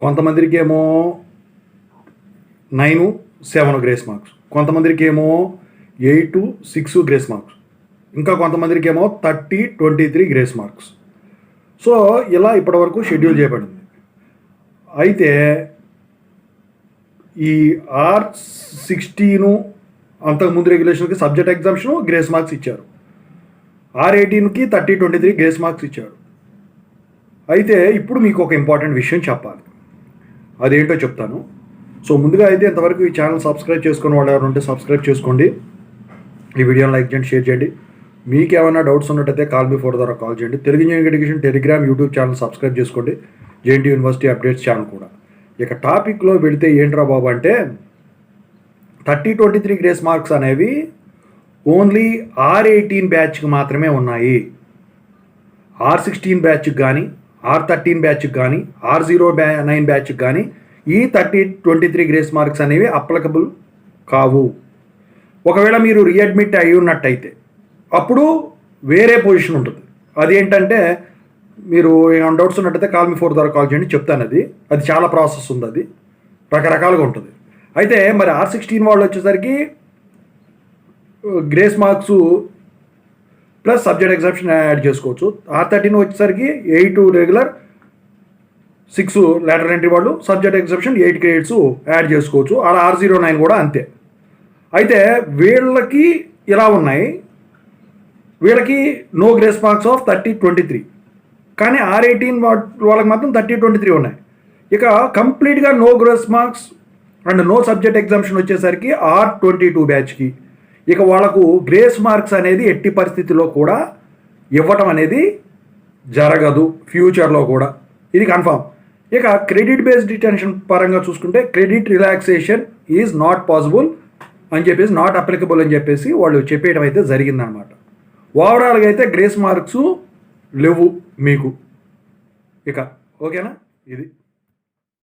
కొంతమందికి ఏమో 9, 7 grace marks, కొంతమందికి ఏమో 8, 6 గ్రేస్ మార్క్స్, ఇంకా కొంతమందికి ఏమో 30, 23 గ్రేస్ మార్క్స్. సో ఇలా ఇప్పటివరకు షెడ్యూల్ చేయబడింది. అయితే ఈ R16 అంతకుముందు రెగ్యులేషన్కి సబ్జెక్ట్ ఎగ్జామ్షను గ్రేస్ మార్క్స్ ఇచ్చారు. R18కి 30, 23 గ్రేస్ మార్క్స్ ఇచ్చారు. అయితే ఇప్పుడు మీకు ఒక ఇంపార్టెంట్ విషయం చెప్పాలి, అదేంటో చెప్తాను. సో ముందుగా అయితే ఇంతవరకు ఈ ఛానల్ సబ్స్క్రైబ్ చేసుకుని వాళ్ళు ఎవరు ఉంటే సబ్స్క్రైబ్ చేసుకోండి, ఈ వీడియోని లైక్ చేయండి, షేర్ చేయండి. మీకు ఏమైనా డౌట్స్ ఉన్నట్టయితే కాల్ మీ ఫోర్ ద్వారా కాల్ చేయండి. Telugu engineering education Telegram YouTube channel subscribe చేసుకోండి, జేఎన్టీ యూనివర్సిటీ అప్డేట్స్ ఛానల్ కూడా. ఇక టాపిక్లో వెళితే ఏంట్రా బాబు అంటే 30, 23 గ్రేస్ మార్క్స్ అనేవి ఓన్లీ R18 బ్యాచ్కి మాత్రమే ఉన్నాయి. R16 బ్యాచ్కి కానీ, R13 బ్యాచ్కి కానీ, R09 బ్యాచ్కి కానీ ఈ 30, 23 గ్రేస్ మార్క్స్ అనేవి అప్లికబుల్ కావు. ఒకవేళ మీరు రీఅడ్మిట్ అయి ఉన్నట్టయితే అప్పుడు వేరే పొజిషన్ ఉంటుంది. అదేంటంటే మీరు ఏమైనా డౌట్స్ ఉన్నట్టయితే కాల్ మీ ఫోర్ ద్వారా కాల్ చేయండి, చెప్తాను. అది చాలా ప్రాసెస్ ఉంది, అది రకరకాలుగా ఉంటుంది. అయితే మరి R16 వాళ్ళు వచ్చేసరికి grace marks plus subject exemption add చేసుకోవచ్చు. R13 వచ్చేసరికి 8 రెగ్యులర్, 6 లేటర్ ఎంట్రీ వాళ్ళు, సబ్జెక్ట్ ఎగ్జామ్షన్ 8 క్రెడిట్స్ యాడ్ చేసుకోవచ్చు. అలా R09 కూడా అంతే. అయితే వీళ్ళకి ఇలా ఉన్నాయి, వీళ్ళకి నో గ్రేస్ మార్క్స్ ఆఫ్ 30, 23, కానీ R18 వాళ్ళకి మాత్రం 30, 23 ఉన్నాయి. ఇక కంప్లీట్గా no grace marks and no subject exemption వచ్చేసరికి R22 బ్యాచ్కి ఇక వాళ్ళకు గ్రేస్ మార్క్స్ అనేది ఎట్టి పరిస్థితిలో కూడా ఇవ్వటం అనేది జరగదు ఫ్యూచర్లో కూడా, ఇది కన్ఫామ్. ఇక క్రెడిట్ బేస్డ్ డిటెన్షన్ పరంగా చూసుకుంటే credit relaxation is not possible అని చెప్పేసి, నాట్ అప్లికబుల్ అని చెప్పేసి వాళ్ళు చెప్పేయడం అయితే జరిగిందనమాట. ఓవరాల్గా అయితే గ్రేస్ మార్క్స్ లేవు మీకు. ఇక ఓకేనా, ఇది.